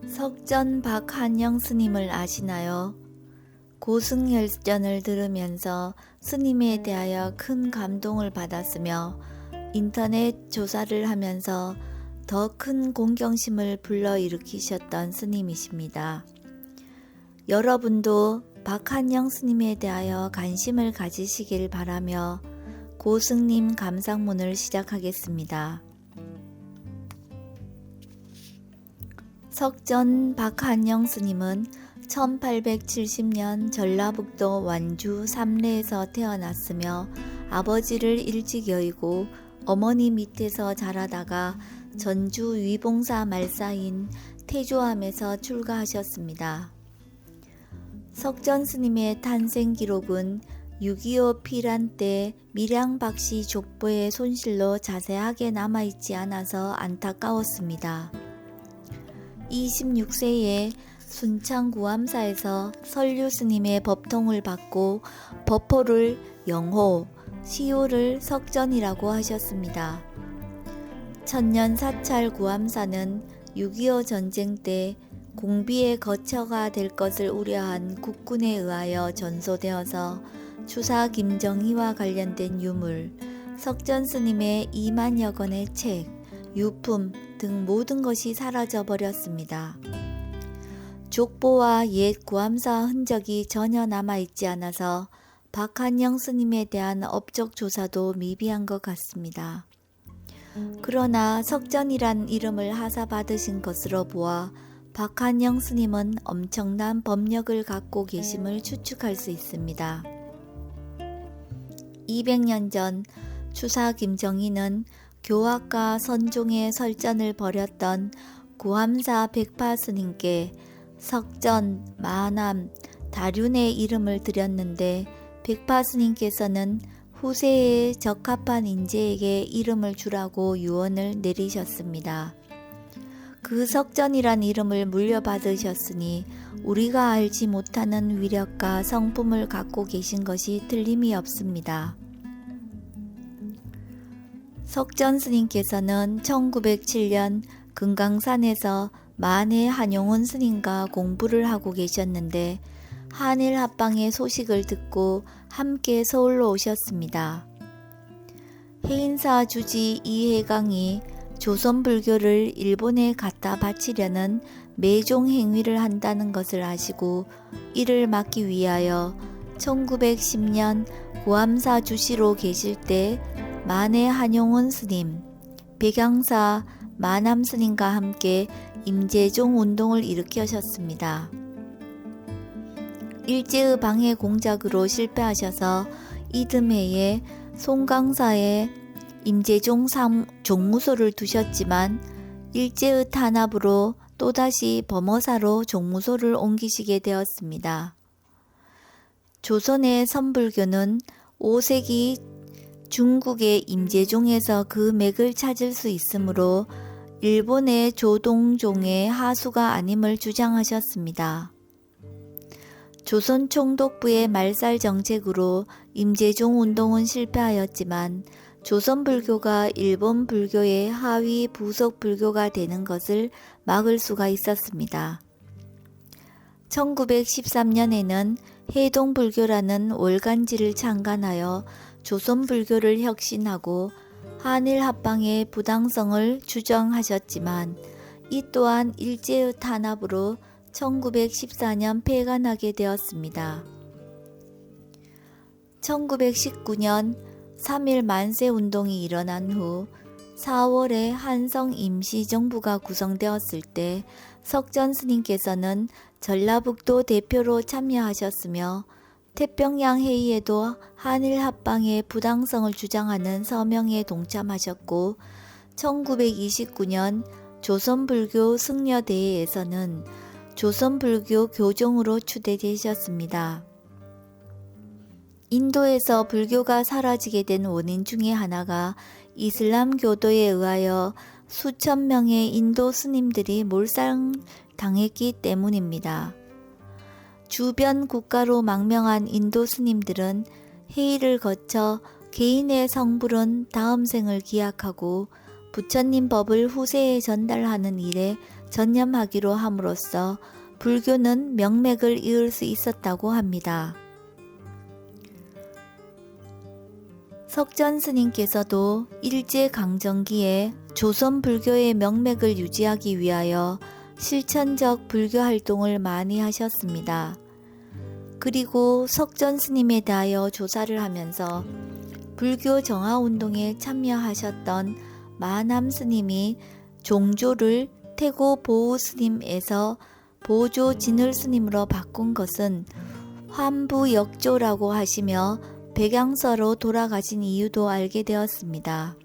석전 박한영 스님을 아시나요? 고승열전을 들으면서 스님에 대하여 큰 감동을 받았으며 인터넷 조사를 하면서 더 큰 공경심을 불러일으키셨던 스님이십니다. 여러분도 박한영 스님에 대하여 관심을 가지시길 바라며 고승님 감상문을 시작하겠습니다. 석전 박한영 스님은 1870년 전라북도 완주 삼례에서 태어났으며 아버지를 일찍 여의고 어머니 밑에서 자라다가 전주 위봉사 말사인 태조암에서 출가하셨습니다. 석전 스님의 탄생 기록은 6.25 피란 때 밀양박씨 족보의 손실로 자세하게 남아있지 않아서 안타까웠습니다. 26세에 순창 구암사에서 설류 스님의 법통을 받고 법호를 영호, 시호를 석전이라고 하셨습니다. 천년 사찰 구암사는 6.25 전쟁 때 공비의 거처가 될 것을 우려한 국군에 의하여 전소되어서 추사 김정희와 관련된 유물, 석전 스님의 2만여 권의 책, 유품 등 모든 것이 사라져 버렸습니다. 족보와 옛 구암사 흔적이 전혀 남아있지 않아서 박한영 스님에 대한 업적 조사도 미비한 것 같습니다. 그러나 석전이란 이름을 하사받으신 것으로 보아 박한영 스님은 엄청난 법력을 갖고 계심을 추측할 수 있습니다. 200년 전 추사 김정희는 교학과 선종의 설전을 벌였던 구암사 백파 스님께 석전, 마남, 다륜의 이름을 드렸는데 백파 스님께서는 후세에 적합한 인재에게 이름을 주라고 유언을 내리셨습니다. 그 석전이란 이름을 물려받으셨으니 우리가 알지 못하는 위력과 성품을 갖고 계신 것이 틀림이 없습니다. 석전 스님께서는 1907년 금강산에서 만해 한용운 스님과 공부를 하고 계셨는데 한일 합방의 소식을 듣고 함께 서울로 오셨습니다. 해인사 주지 이해강이 조선 불교를 일본에 갖다 바치려는 매종 행위를 한다는 것을 아시고 이를 막기 위하여 1910년 구암사 주시로 계실 때 만해 한용운 스님, 백양사 마남 스님과 함께 임재종 운동을 일으키셨습니다. 일제의 방해 공작으로 실패하셔서 이듬해에 송강사에 임재종 종무소를 두셨지만 일제의 탄압으로 또다시 범어사로 종무소를 옮기시게 되었습니다. 조선의 선불교는 5세기 중국의 임재종에서 그 맥을 찾을 수 있으므로 일본의 조동종의 하수가 아님을 주장하셨습니다. 조선 총독부의 말살 정책으로 임재종 운동은 실패하였지만 조선 불교가 일본 불교의 하위 부속 불교가 되는 것을 막을 수가 있었습니다. 1913년에는 해동불교라는 월간지를 창간하여 조선 불교를 혁신하고 한일 합방의 부당성을 주장하셨지만 이 또한 일제의 탄압으로 1914년 폐간하게 되었습니다. 1919년 3.1 만세운동이 일어난 후 4월에 한성 임시정부가 구성되었을 때 석전 스님께서는 전라북도 대표로 참여하셨으며 태평양 회의에도 한일 합방의 부당성을 주장하는 서명에 동참하셨고 1929년 조선불교 승려대회에서는 조선불교 교종으로 추대되셨습니다. 인도에서 불교가 사라지게 된 원인 중에 하나가 이슬람 교도에 의하여 수천 명의 인도 스님들이 몰살당했기 때문입니다. 주변 국가로 망명한 인도 스님들은 회의를 거쳐 개인의 성불은 다음 생을 기약하고 부처님 법을 후세에 전달하는 일에 전념하기로 함으로써 불교는 명맥을 이을 수 있었다고 합니다. 석전 스님께서도 일제강점기에 조선 불교의 명맥을 유지하기 위하여 실천적 불교 활동을 많이 하셨습니다. 그리고 석전 스님에 대하여 조사를 하면서 불교 정화운동에 참여하셨던 마남 스님이 종조를 태고 보우 스님에서 보조 진을 스님으로 바꾼 것은 환부역조라고 하시며 백양서로 돌아가신 이유도 알게 되었습니다.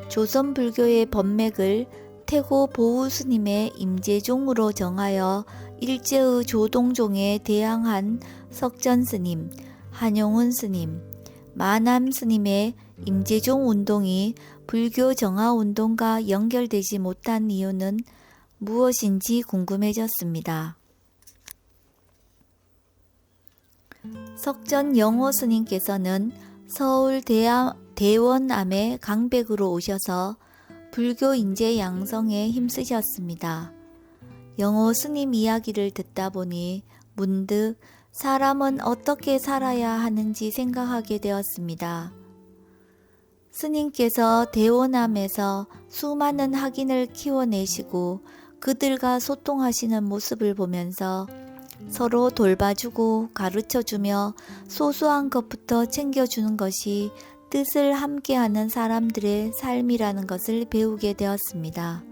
조선 불교의 법맥을 태고 보우 스님의 임재종으로 정하여 일제의 조동종에 대항한 석전 스님, 한용운 스님, 마남 스님의 임재종 운동이 불교 정화 운동과 연결되지 못한 이유는 무엇인지 궁금해졌습니다. 석전 영호 스님께서는 서울 대원암에 강백으로 오셔서 불교 인재 양성에 힘쓰셨습니다. 영호 스님 이야기를 듣다 보니 문득 사람은 어떻게 살아야 하는지 생각하게 되었습니다. 스님께서 대원암에서 수많은 학인을 키워내시고 그들과 소통하시는 모습을 보면서 서로 돌봐주고 가르쳐주며 소소한 것부터 챙겨주는 것이 뜻을 함께하는 사람들의 삶이라는 것을 배우게 되었습니다.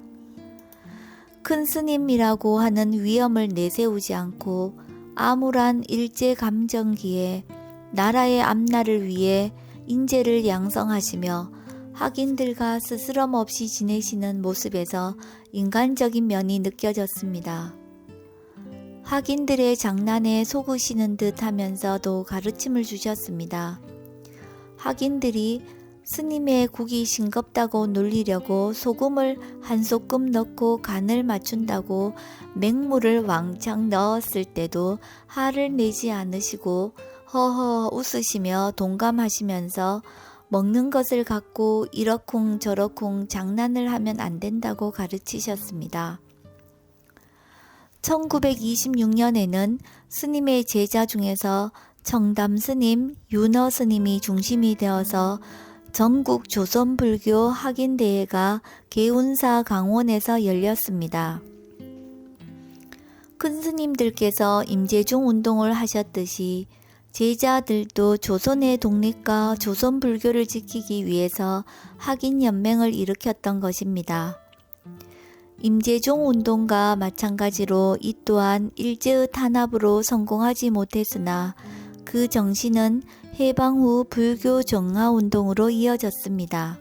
큰 스님이라고 하는 위엄을 내세우지 않고 암울한 일제감정기에 나라의 앞날을 위해 인재를 양성하시며 학인들과 스스럼 없이 지내시는 모습에서 인간적인 면이 느껴졌습니다. 학인들의 장난에 속으시는 듯 하면서도 가르침을 주셨습니다. 학인들이 스님의 국이 싱겁다고 놀리려고 소금을 한 소끔 넣고 간을 맞춘다고 맹물을 왕창 넣었을 때도 화를 내지 않으시고 허허 웃으시며 동감하시면서 먹는 것을 갖고 이러쿵 저러쿵 장난을 하면 안 된다고 가르치셨습니다. 1926년에는 스님의 제자 중에서 청담 스님, 윤어 스님이 중심이 되어서 전국 조선불교 학인대회가 개운사 강원에서 열렸습니다. 큰 스님들께서 임재중 운동을 하셨듯이 제자들도 조선의 독립과 조선불교를 지키기 위해서 학인연맹을 일으켰던 것입니다. 임재종 운동과 마찬가지로 이 또한 일제의 탄압으로 성공하지 못했으나 그 정신은 해방 후 불교 정화 운동으로 이어졌습니다.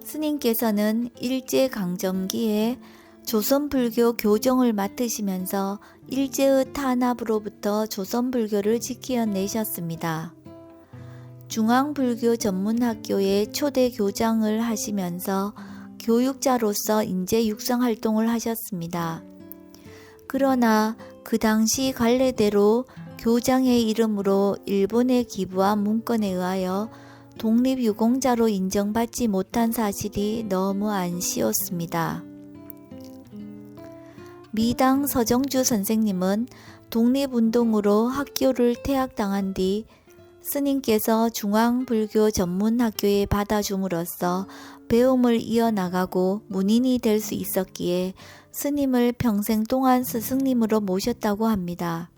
스님께서는 일제강점기에 조선불교 교정을 맡으시면서 일제의 탄압으로부터 조선불교를 지켜내셨습니다. 중앙불교 전문학교의 초대 교장을 하시면서 교육자로서 인재 육성 활동을 하셨습니다. 그러나 그 당시 관례대로 교장의 이름으로 일본에 기부한 문건에 의하여 독립유공자로 인정받지 못한 사실이 너무 안쓰웠습니다. 미당 서정주 선생님은 독립운동으로 학교를 퇴학당한 뒤 스님께서 중앙불교 전문학교에 받아줌으로써 배움을 이어나가고 문인이 될 수 있었기에 스님을 평생 동안 스승님으로 모셨다고 합니다.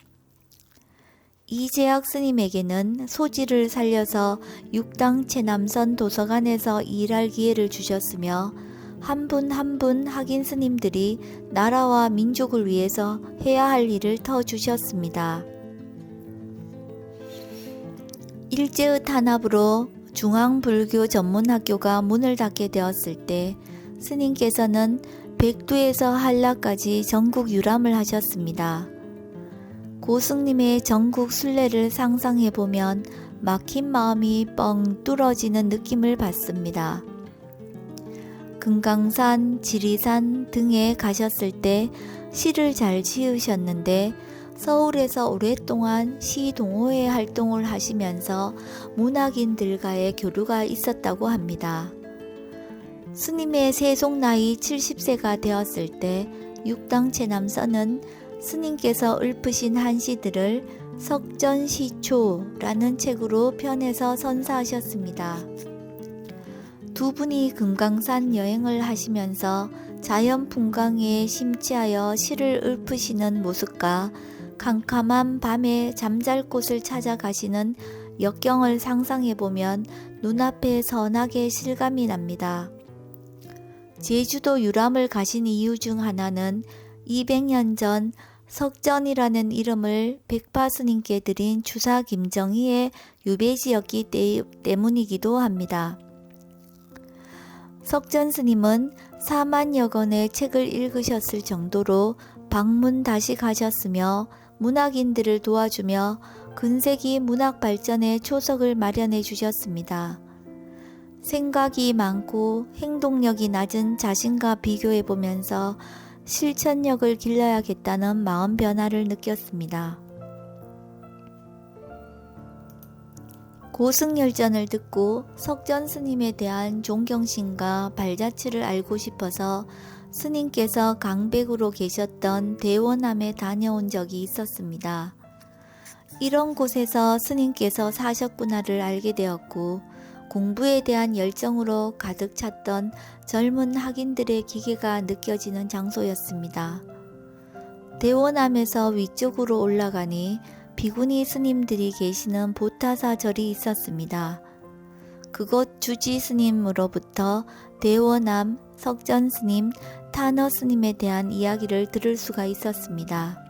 이재학 스님에게는 소지를 살려서 육당 체남선 도서관에서 일할 기회를 주셨으며 한 분 한 분 학인 스님들이 나라와 민족을 위해서 해야 할 일을 터주셨습니다. 일제의 탄압으로 중앙불교 전문학교가 문을 닫게 되었을 때 스님께서는 백두에서 한라까지 전국 유람을 하셨습니다. 고승님의 전국 순례를 상상해보면 막힌 마음이 뻥 뚫어지는 느낌을 받습니다. 금강산, 지리산 등에 가셨을 때 시를 잘 지으셨는데 서울에서 오랫동안 시 동호회 활동을 하시면서 문학인들과의 교류가 있었다고 합니다. 스님의 세속 나이 70세가 되었을 때 육당체남서는 스님께서 읊으신 한시들을 석전시초라는 책으로 편해서 선사하셨습니다. 두 분이 금강산 여행을 하시면서 자연 풍광에 심취하여 시를 읊으시는 모습과 캄캄한 밤에 잠잘 곳을 찾아가시는 역경을 상상해보면 눈앞에 선하게 실감이 납니다. 제주도 유람을 가신 이유 중 하나는 200년 전 석전이라는 이름을 백파 스님께 드린 주사 김정희의 유배지였기 때문이기도 합니다. 석전 스님은 4만여 권의 책을 읽으셨을 정도로 방문 다시 가셨으며 문학인들을 도와주며 근세기 문학 발전에 초석을 마련해 주셨습니다. 생각이 많고 행동력이 낮은 자신과 비교해 보면서 실천력을 길러야겠다는 마음 변화를 느꼈습니다. 고승열전을 듣고 석전 스님에 대한 존경심과 발자취를 알고 싶어서 스님께서 강백으로 계셨던 대원암에 다녀온 적이 있었습니다. 이런 곳에서 스님께서 사셨구나를 알게 되었고 공부에 대한 열정으로 가득 찼던 젊은 학인들의 기계가 느껴지는 장소였습니다. 대원암에서 위쪽으로 올라가니 비구니 스님들이 계시는 보타사 절이 있었습니다. 그곳 주지 스님으로부터 대원암, 석전 스님, 탄허 스님에 대한 이야기를 들을 수가 있었습니다.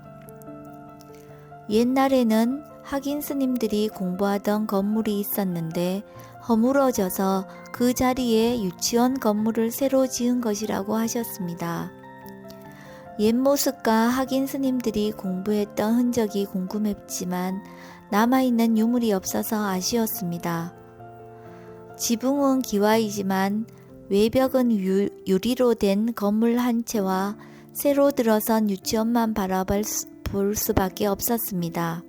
옛날에는 학인 스님들이 공부하던 건물이 있었는데 허물어져서 그 자리에 유치원 건물을 새로 지은 것이라고 하셨습니다. 옛 모습과 학인 스님들이 공부했던 흔적이 궁금했지만 남아있는 유물이 없어서 아쉬웠습니다. 지붕은 기와이지만 외벽은 유리로 된 건물 한 채와 새로 들어선 유치원만 바라볼 수밖에 없었습니다.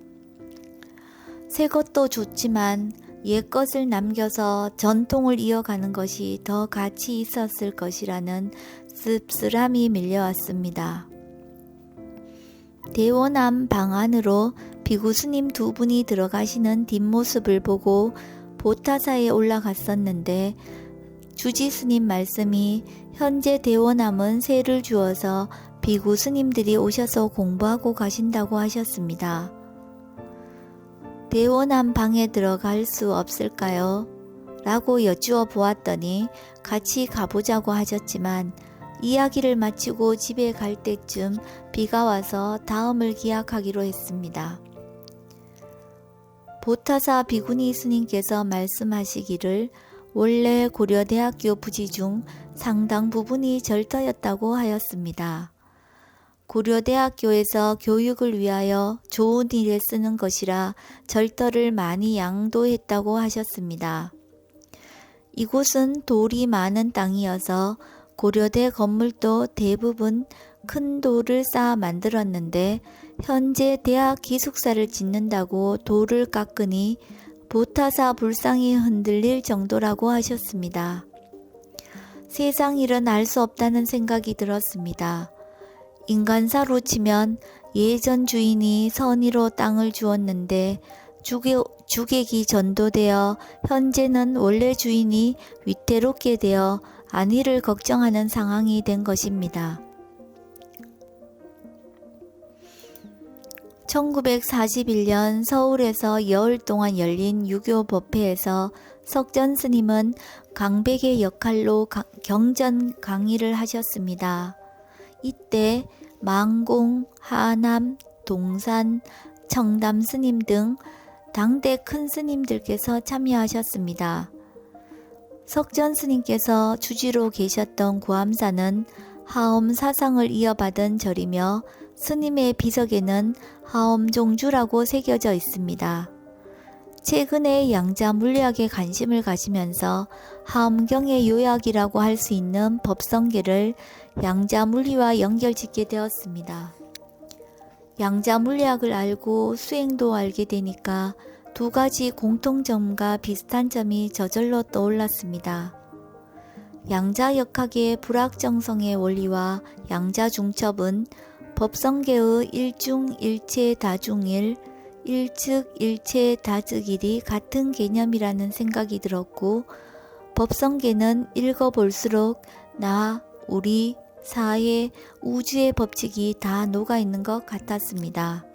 새 것도 좋지만 옛 것을 남겨서 전통을 이어가는 것이 더 가치 있었을 것이라는 씁쓸함이 밀려왔습니다. 대원암 방 안으로 비구 스님 두 분이 들어가시는 뒷모습을 보고 보타사에 올라갔었는데 주지 스님 말씀이 현재 대원암은 세를 주어서 비구 스님들이 오셔서 공부하고 가신다고 하셨습니다. 대원암 방에 들어갈 수 없을까요? 라고 여쭈어 보았더니 같이 가보자고 하셨지만 이야기를 마치고 집에 갈 때쯤 비가 와서 다음을 기약하기로 했습니다. 보타사 비구니 스님께서 말씀하시기를 원래 고려대학교 부지 중 상당 부분이 절터였다고 하였습니다. 고려대학교에서 교육을 위하여 좋은 일에 쓰는 것이라 절터를 많이 양도했다고 하셨습니다. 이곳은 돌이 많은 땅이어서 고려대 건물도 대부분 큰 돌을 쌓아 만들었는데 현재 대학 기숙사를 짓는다고 돌을 깎으니 보타사 불상이 흔들릴 정도라고 하셨습니다. 세상 일은 알 수 없다는 생각이 들었습니다. 인간사로 치면 예전 주인이 선의로 땅을 주었는데 주객이 전도되어 현재는 원래 주인이 위태롭게 되어 안위를 걱정하는 상황이 된 것입니다. 1941년 서울에서 여흘 동안 열린 유교 법회에서 석전 스님은 강백의 역할로 경전 강의를 하셨습니다. 이때 망공, 하남, 동산, 청담 스님 등 당대 큰 스님들께서 참여하셨습니다. 석전 스님께서 주지로 계셨던 구암사는 하엄 사상을 이어받은 절이며 스님의 비석에는 하엄종주라고 새겨져 있습니다. 최근에 양자 물리학에 관심을 가지면서 하엄경의 요약이라고 할 수 있는 법성계를 양자 물리와 연결짓게 되었습니다. 양자 물리학을 알고 수행도 알게 되니까 두 가지 공통점과 비슷한 점이 저절로 떠올랐습니다. 양자역학의 불확정성의 원리와 양자중첩은 법성계의 일중일체다중일, 일측일체다즉일이 같은 개념이라는 생각이 들었고, 법성계는 읽어볼수록 나, 우리, 사회, 우주의 법칙이 다 녹아있는 것 같았습니다.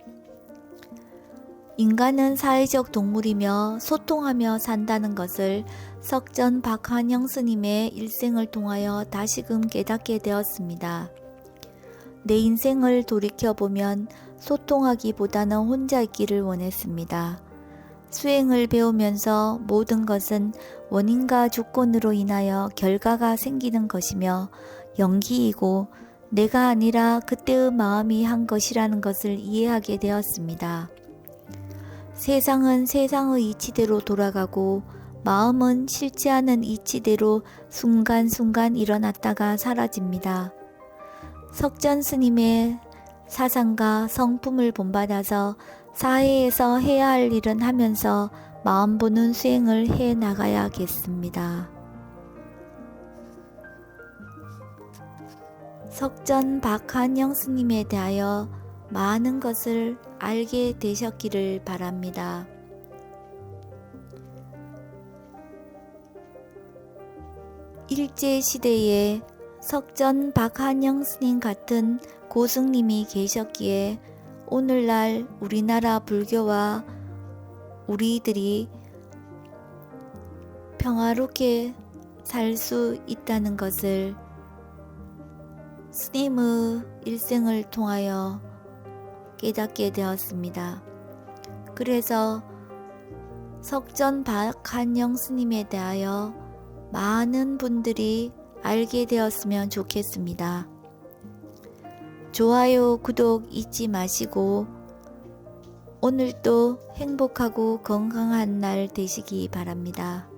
인간은 사회적 동물이며 소통하며 산다는 것을 석전 박한영 스님의 일생을 통하여 다시금 깨닫게 되었습니다. 내 인생을 돌이켜보면 소통하기보다는 혼자 있기를 원했습니다. 수행을 배우면서 모든 것은 원인과 조건으로 인하여 결과가 생기는 것이며 연기이고 내가 아니라 그때의 마음이 한 것이라는 것을 이해하게 되었습니다. 세상은 세상의 이치대로 돌아가고 마음은 실체하는 이치대로 순간순간 일어났다가 사라집니다. 석전 스님의 사상과 성품을 본받아서 사회에서 해야 할 일은 하면서 마음 보는 수행을 해 나가야겠습니다. 석전 박한영 스님에 대하여 많은 것을 알게 되셨기를 바랍니다. 일제시대에 석전 박한영 스님 같은 고승님이 계셨기에 오늘날 우리나라 불교와 우리들이 평화롭게 살 수 있다는 것을 스님의 일생을 통하여 깨닫게 되었습니다. 그래서 석전 박한영 스님에 대하여 많은 분들이 알게 되었으면 좋겠습니다. 좋아요, 구독 잊지 마시고 오늘도 행복하고 건강한 날 되시기 바랍니다.